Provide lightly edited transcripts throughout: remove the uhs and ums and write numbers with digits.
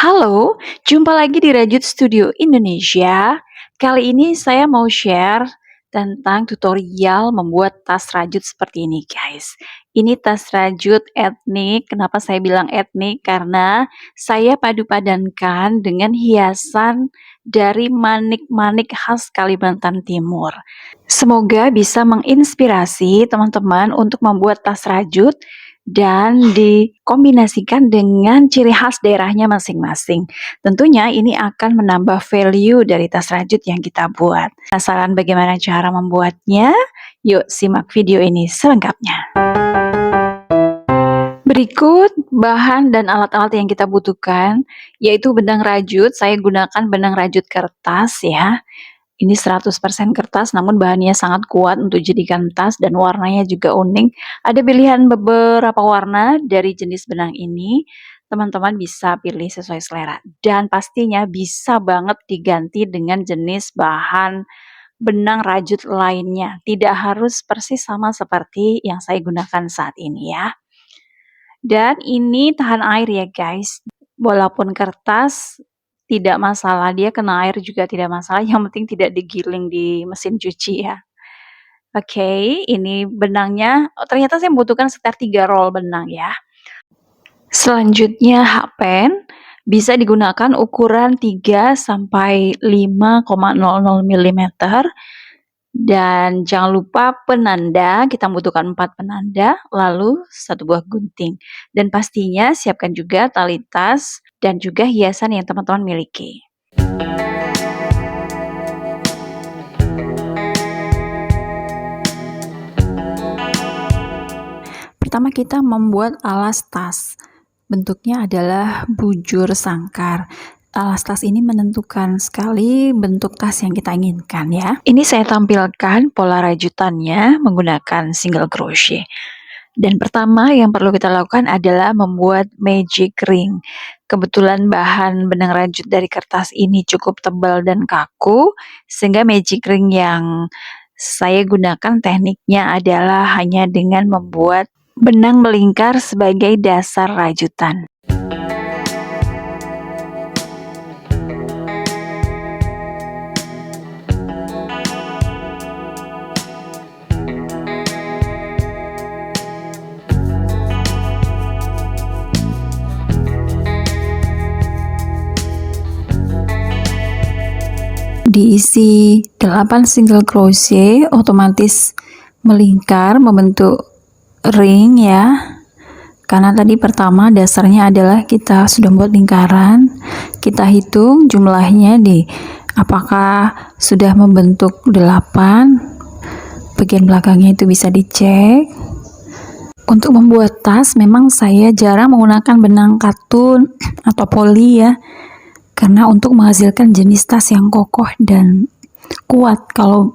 Halo, jumpa lagi di Rajut Studio Indonesia. Kali ini saya mau share tentang tutorial membuat tas rajut seperti ini, guys. Ini tas rajut etnik. Kenapa saya bilang etnik? Karena saya padu-padankan dengan hiasan dari manik-manik khas Kalimantan Timur. Semoga bisa menginspirasi teman-teman untuk membuat tas rajut dan dikombinasikan dengan ciri khas daerahnya masing-masing. Tentunya ini akan menambah value dari tas rajut yang kita buat. Penasaran bagaimana cara membuatnya? Yuk simak video ini selengkapnya. Berikut bahan dan alat-alat yang kita butuhkan, yaitu benang rajut. Saya gunakan benang rajut kertas ya. Ini 100% kertas, namun bahannya sangat kuat untuk jadikan tas dan warnanya juga unik. Ada pilihan beberapa warna dari jenis benang ini. Teman-teman bisa pilih sesuai selera. Dan pastinya bisa banget diganti dengan jenis bahan benang rajut lainnya. Tidak harus persis sama seperti yang saya gunakan saat ini ya. Dan ini tahan air ya guys. Walaupun kertas, tidak masalah, dia kena air juga tidak masalah, yang penting tidak digiling di mesin cuci ya. Oke, ini benangnya, ternyata saya membutuhkan sekitar 3 roll benang ya. Selanjutnya hakpen, bisa digunakan ukuran 3 sampai 5,00 mm. Dan jangan lupa penanda, kita membutuhkan 4 penanda, lalu 1 buah gunting. Dan pastinya siapkan juga tali tas dan juga hiasan yang teman-teman miliki. Pertama kita membuat alas tas. Bentuknya adalah bujur sangkar. Alas tas ini menentukan sekali bentuk tas yang kita inginkan ya. Ini saya tampilkan pola rajutannya menggunakan single crochet. Dan pertama yang perlu kita lakukan adalah membuat magic ring. Kebetulan bahan benang rajut dari kertas ini cukup tebal dan kaku, sehingga magic ring yang saya gunakan tekniknya adalah hanya dengan membuat benang melingkar sebagai dasar rajutan. Diisi 8 single crochet, otomatis melingkar membentuk ring ya. Karena tadi pertama dasarnya adalah kita sudah buat lingkaran, kita hitung jumlahnya di apakah sudah membentuk 8. Bagian belakangnya itu bisa dicek. Untuk membuat tas memang saya jarang menggunakan benang katun atau poli ya, karena untuk menghasilkan jenis tas yang kokoh dan kuat. Kalau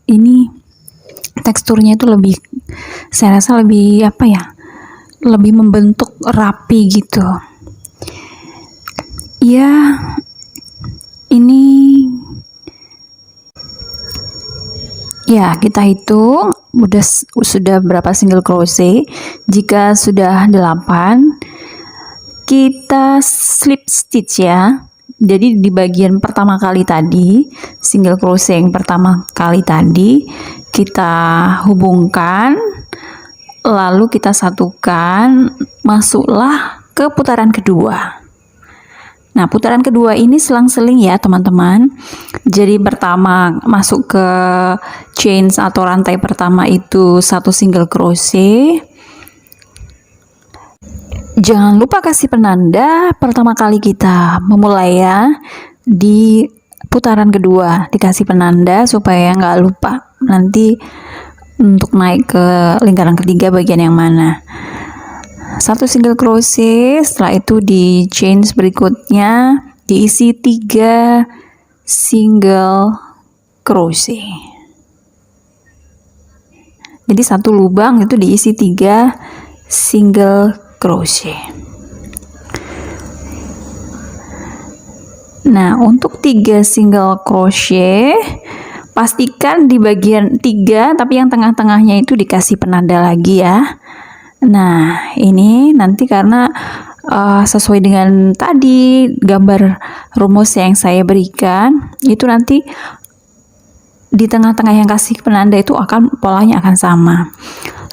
ini teksturnya itu lebih, saya rasa lebih apa ya, lebih membentuk rapi gitu ya. Ini ya, kita hitung sudah berapa single crochet. Jika sudah 8, kita slip stitch ya. Jadi di bagian pertama kali tadi, single crochet yang pertama kali tadi kita hubungkan, lalu kita satukan, masuklah ke putaran kedua. Nah, putaran kedua ini selang-seling ya teman-teman. Jadi pertama masuk ke chains atau rantai pertama itu 1 single crochet. Jangan lupa kasih penanda pertama kali kita memulai ya. Di putaran kedua dikasih penanda supaya nggak lupa nanti untuk naik ke lingkaran ketiga bagian yang mana. 1 single crochet, setelah itu di chains berikutnya diisi 3 single crochet. Jadi 1 lubang itu diisi 3 single crochet. Nah, untuk 3 single crochet pastikan di bagian 3 tapi yang tengah-tengahnya itu dikasih penanda lagi ya. Nah, ini nanti karena sesuai dengan tadi gambar rumus yang saya berikan, itu nanti di tengah-tengah yang kasih penanda itu polanya akan sama.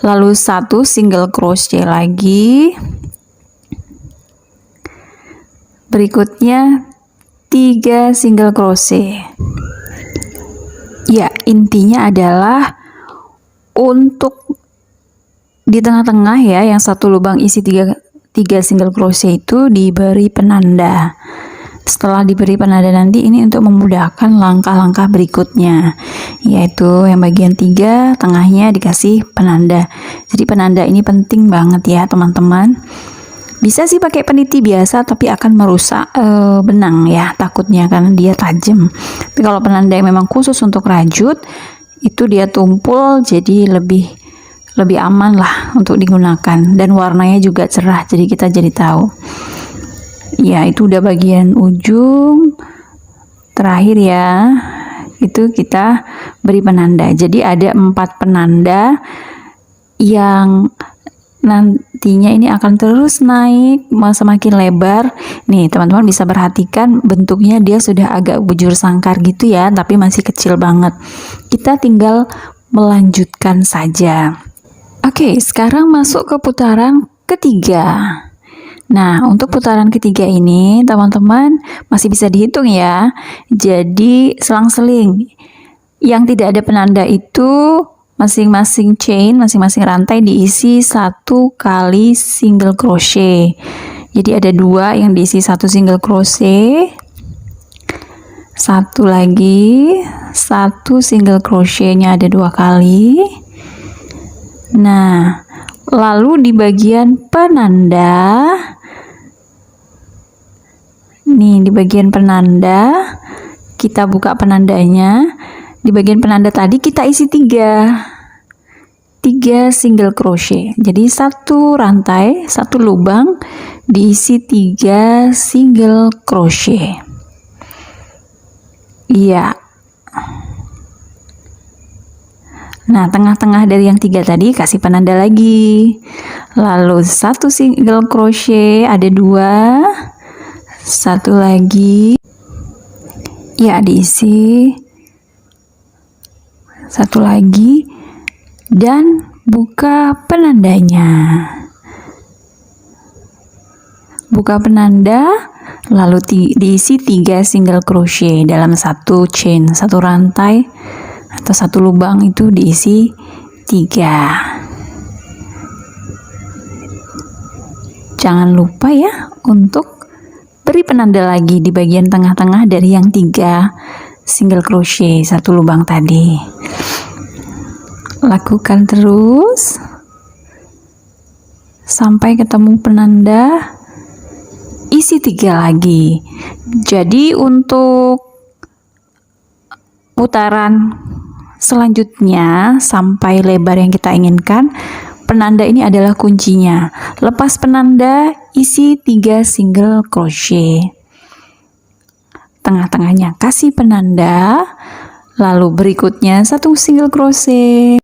Lalu 1 single crochet lagi, berikutnya 3 single crochet. Ya, intinya adalah untuk di tengah-tengah ya, yang satu lubang isi 3 single crochet itu diberi penanda. Setelah diberi penanda nanti ini untuk memudahkan langkah-langkah berikutnya, yaitu yang bagian 3 tengahnya dikasih penanda. Jadi penanda ini penting banget ya teman-teman. Bisa sih pakai peniti biasa, tapi akan merusak benang ya, takutnya karena dia tajam. Tapi kalau penanda yang memang khusus untuk rajut, itu dia tumpul, jadi lebih aman lah untuk digunakan, dan warnanya juga cerah, jadi kita jadi tahu. Ya, itu udah bagian ujung terakhir ya, itu kita beri penanda. Jadi ada 4 penanda yang nantinya ini akan terus naik semakin lebar. Nih teman-teman bisa perhatikan bentuknya, dia sudah agak bujur sangkar gitu ya, tapi masih kecil banget. Kita tinggal melanjutkan saja. Oke, sekarang masuk ke putaran ketiga. Nah, untuk putaran ketiga ini teman-teman masih bisa dihitung ya. Jadi selang-seling yang tidak ada penanda itu masing-masing chain, masing-masing rantai diisi 1 kali single crochet. Jadi ada 2 yang diisi 1 single crochet, 1 lagi 1 single crochetnya ada 2 kali. Nah, lalu di bagian penanda, nih di bagian penanda kita buka penandanya. Di bagian penanda tadi kita isi 3 single crochet. Jadi 1 rantai, 1 lubang diisi 3 single crochet. Iya. Nah, tengah-tengah dari yang 3 tadi kasih penanda lagi. Lalu 1 single crochet, ada 2. 1 lagi. Ya, diisi. 1 lagi. Dan buka penandanya. Buka penanda, lalu diisi 3 single crochet dalam 1 chain, 1 rantai atau 1 lubang itu diisi 3. Jangan lupa ya untuk beri penanda lagi di bagian tengah-tengah dari yang 3 single crochet 1 lubang tadi. Lakukan terus sampai ketemu penanda, isi 3 lagi. Jadi untuk putaran selanjutnya sampai lebar yang kita inginkan, penanda ini adalah kuncinya. Lepas penanda, isi 3 single crochet. Tengah-tengahnya kasih penanda, lalu berikutnya 1 single crochet.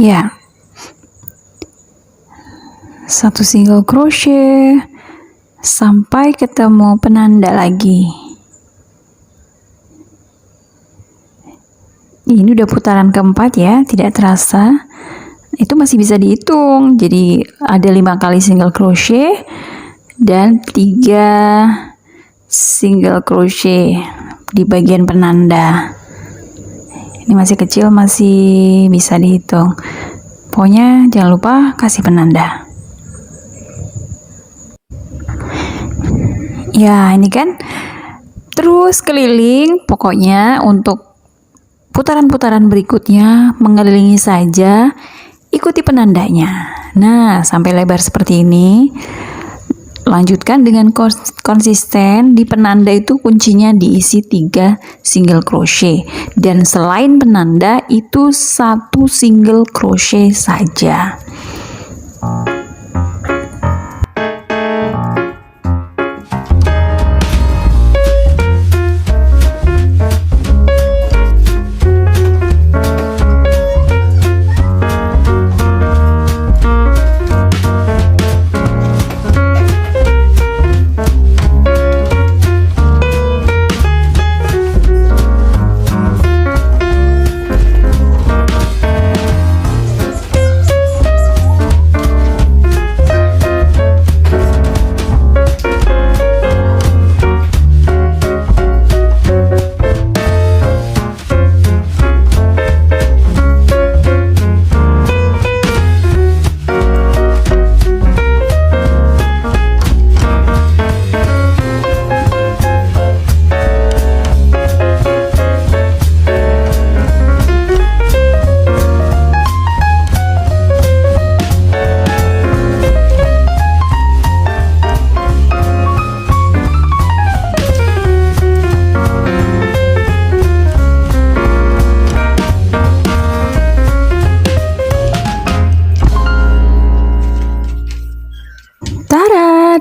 Ya, 1 single crochet sampai ketemu penanda lagi. Ini udah putaran keempat ya, tidak terasa. Itu masih bisa dihitung. Jadi ada 5 kali single crochet dan 3 single crochet di bagian penanda. Ini masih kecil, masih bisa dihitung. Pokoknya jangan lupa kasih penanda. Ya, ini kan terus keliling. Pokoknya untuk putaran-putaran berikutnya mengelilingi saja, ikuti penandanya. Nah, sampai lebar seperti ini. Lanjutkan dengan konsisten. Di penanda itu kuncinya diisi 3 single crochet, dan selain penanda itu 1 single crochet saja.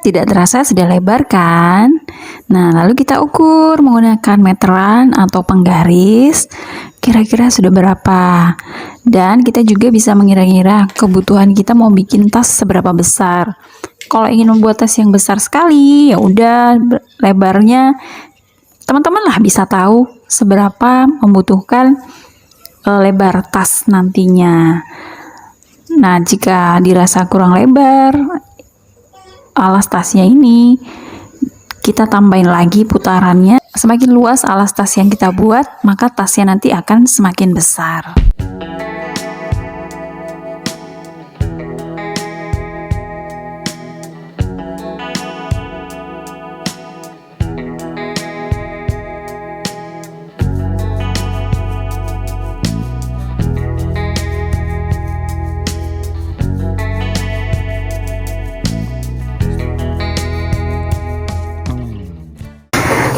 tidak terasa sudah lebar kan? Nah, lalu kita ukur menggunakan meteran atau penggaris, kira-kira sudah berapa. Dan kita juga bisa mengira-ngira kebutuhan kita mau bikin tas seberapa besar. Kalau ingin membuat tas yang besar sekali, ya udah lebarnya teman-teman lah bisa tahu seberapa membutuhkan lebar tas nantinya. Nah, jika dirasa kurang lebar alas tasnya ini, kita tambahin lagi putarannya. Semakin luas alas tas yang kita buat, maka tasnya nanti akan semakin besar.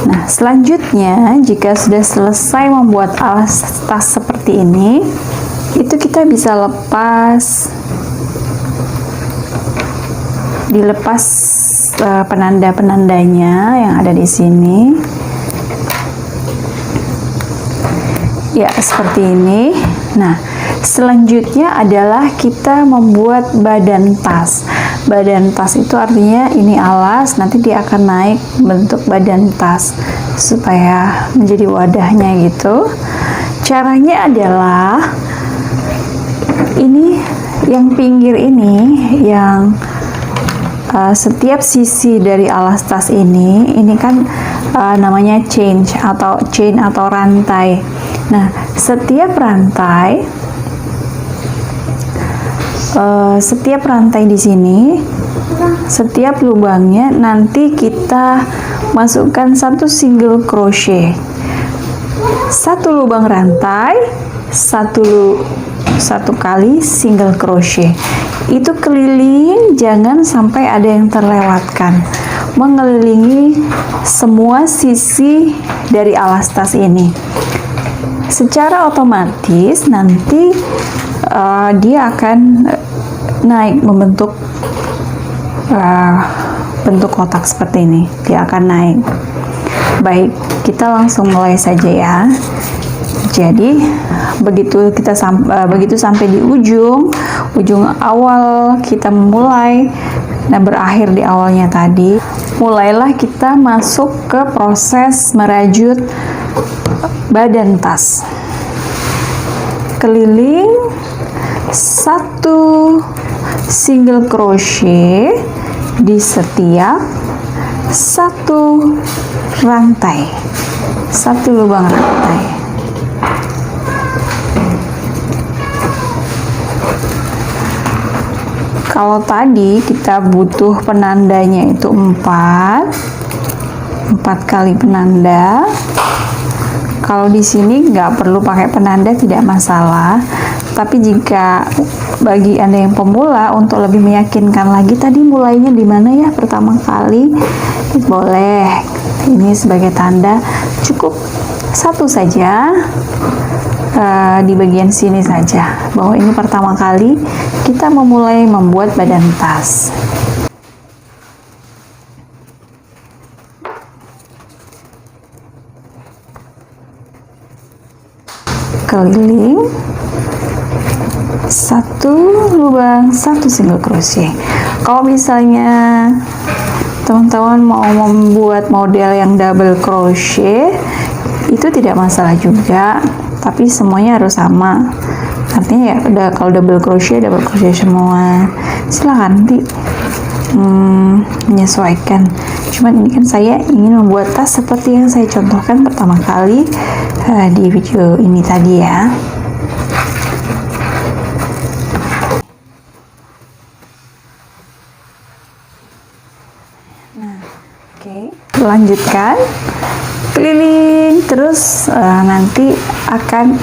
Nah, selanjutnya jika sudah selesai membuat alas tas seperti ini, itu kita bisa dilepas penanda-penandanya yang ada di sini. Ya, seperti ini. Nah, selanjutnya adalah kita membuat badan tas. Badan tas itu artinya ini alas, nanti dia akan naik bentuk badan tas supaya menjadi wadahnya gitu. Caranya adalah ini yang pinggir ini, yang setiap sisi dari alas tas ini kan namanya chain atau rantai. Nah, setiap rantai di sini, setiap lubangnya nanti kita masukkan satu single crochet, satu lubang rantai, satu kali single crochet. Itu keliling, jangan sampai ada yang terlewatkan, mengelilingi semua sisi dari alas tas ini. Secara otomatis nanti dia akan naik membentuk bentuk kotak seperti ini. Dia akan naik. Baik, kita langsung mulai saja ya. Jadi begitu sampai di ujung awal kita memulai, nah berakhir di awalnya tadi, mulailah kita masuk ke proses merajut badan tas. Keliling, satu single crochet di setiap satu rantai, satu lubang rantai. Kalau tadi kita butuh penandanya itu 4 kali penanda. Kalau di sini nggak perlu pakai penanda, tidak masalah. Tapi jika bagi Anda yang pemula, untuk lebih meyakinkan lagi, tadi mulainya di mana ya pertama kali, boleh ini sebagai tanda, cukup satu saja di bagian sini saja, bahwa ini pertama kali kita memulai membuat badan tas. Keliling, satu lubang, satu single crochet. Kalau misalnya teman-teman mau membuat model yang double crochet, itu tidak masalah juga, tapi semuanya harus sama. Artinya ya kalau double crochet semua. Silahkan nanti menyesuaikan. Cuman ini kan saya ingin membuat tas seperti yang saya contohkan pertama kali di video ini tadi ya. Nah, oke. Lanjutkan keliling terus, nanti akan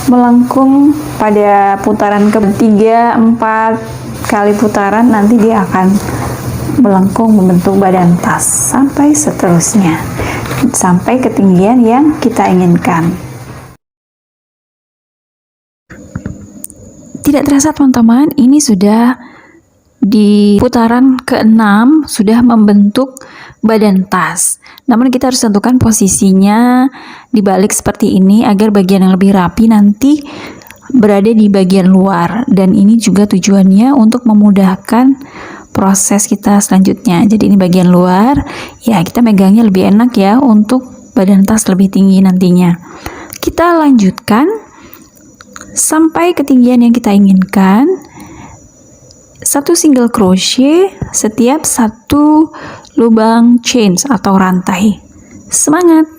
melengkung pada putaran ketiga, 4 kali putaran, nanti dia akan melengkung membentuk badan tas sampai seterusnya, sampai ketinggian yang kita inginkan. Tidak terasa teman-teman, ini sudah di putaran ke-6 sudah membentuk badan tas. Namun kita harus tentukan posisinya dibalik seperti ini agar bagian yang lebih rapi nanti berada di bagian luar, dan ini juga tujuannya untuk memudahkan proses kita selanjutnya. Jadi ini bagian luar, ya kita megangnya lebih enak ya untuk badan tas lebih tinggi nantinya. Kita lanjutkan sampai ketinggian yang kita inginkan. 1 single crochet setiap 1 lubang chain atau rantai. Semangat!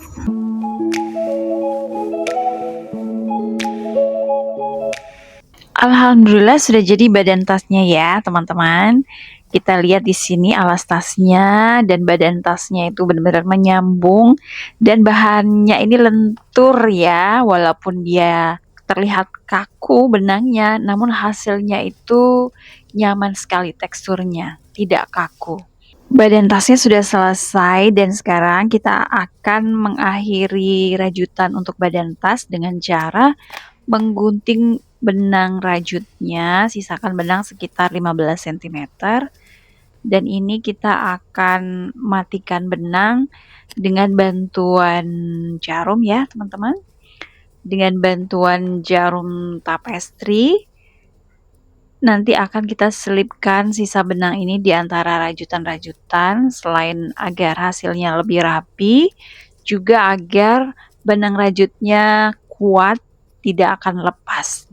Alhamdulillah sudah jadi badan tasnya ya, teman-teman. Kita lihat di sini alas tasnya dan badan tasnya itu benar-benar menyambung, dan bahannya ini lentur ya, walaupun dia terlihat kaku benangnya, namun hasilnya itu nyaman sekali teksturnya, tidak kaku. Badan tasnya sudah selesai dan sekarang kita akan mengakhiri rajutan untuk badan tas dengan cara menggunting benang rajutnya, sisakan benang sekitar 15 cm. Dan ini kita akan matikan benang dengan bantuan jarum ya teman-teman. Dengan bantuan jarum tapestri, nanti akan kita selipkan sisa benang ini di antara rajutan-rajutan, selain agar hasilnya lebih rapi, juga agar benang rajutnya kuat, tidak akan lepas.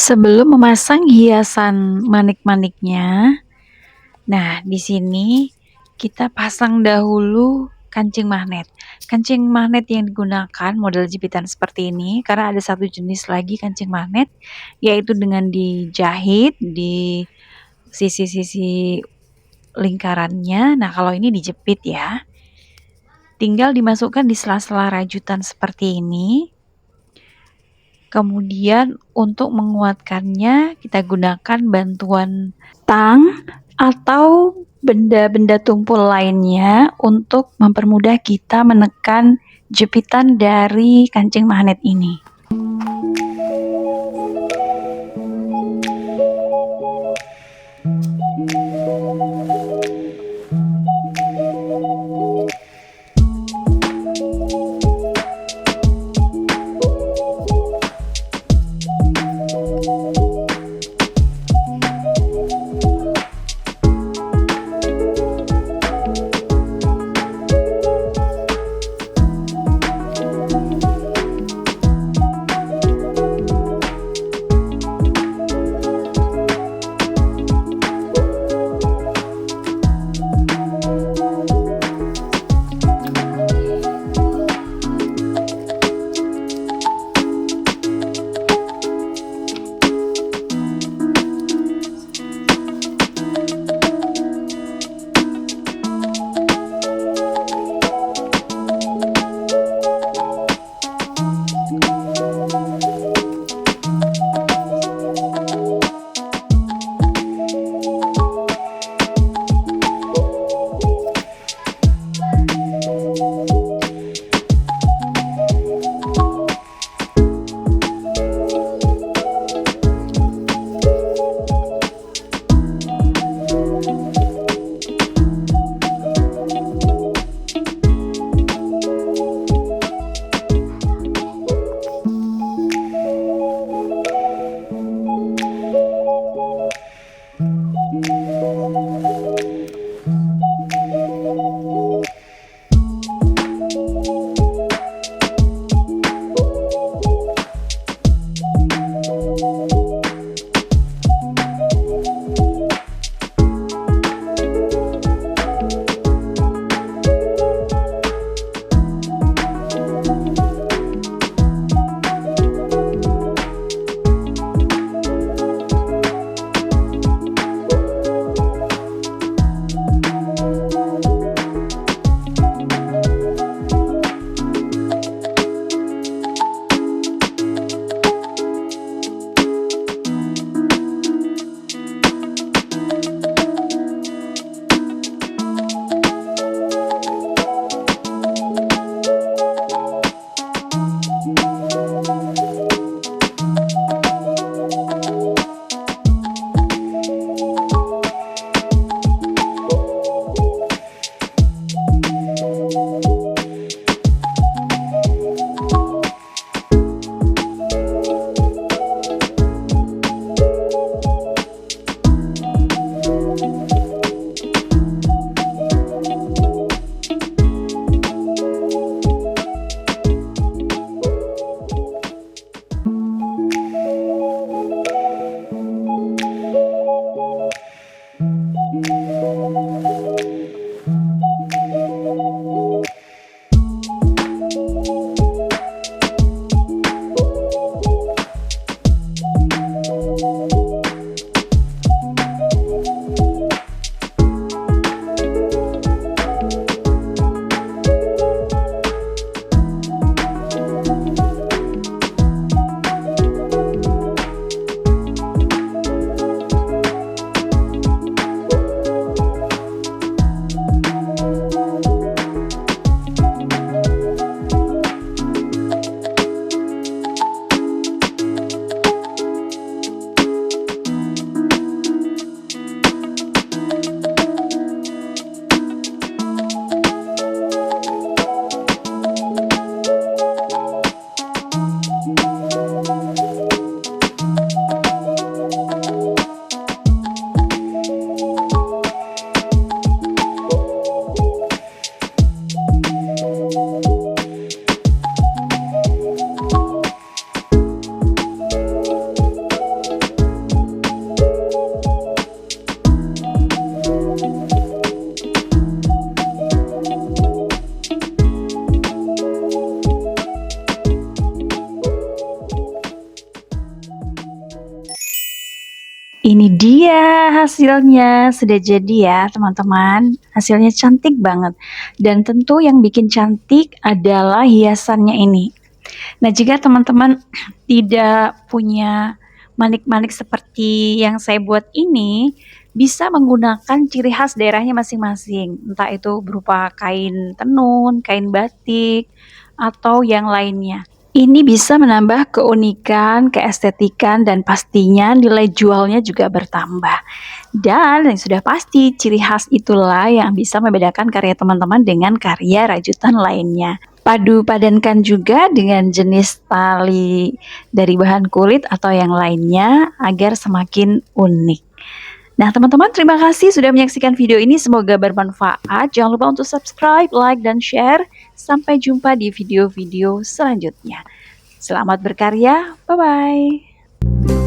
Sebelum memasang hiasan manik-maniknya, nah di sini kita pasang dahulu kancing magnet. Kancing magnet yang digunakan model jepitan seperti ini karena ada satu jenis lagi kancing magnet, yaitu dengan dijahit di sisi-sisi lingkarannya. Nah, kalau ini dijepit ya. Tinggal dimasukkan di sela-sela rajutan seperti ini. Kemudian untuk menguatkannya kita gunakan bantuan tang atau benda-benda tumpul lainnya untuk mempermudah kita menekan jepitan dari kancing magnet ini. Ini dia hasilnya, sudah jadi ya teman-teman. Hasilnya cantik banget. Dan tentu yang bikin cantik adalah hiasannya ini. Nah, jika teman-teman tidak punya manik-manik seperti yang saya buat ini, bisa menggunakan ciri khas daerahnya masing-masing. Entah itu berupa kain tenun, kain batik, atau yang lainnya. Ini bisa menambah keunikan, keestetikan, dan pastinya nilai jualnya juga bertambah. Dan yang sudah pasti, ciri khas itulah yang bisa membedakan karya teman-teman dengan karya rajutan lainnya. Padu padankan juga dengan jenis tali dari bahan kulit atau yang lainnya agar semakin unik. Nah, teman-teman, terima kasih sudah menyaksikan video ini. Semoga bermanfaat. Jangan lupa untuk subscribe, like, dan share. Sampai jumpa di video-video selanjutnya. Selamat berkarya. Bye-bye.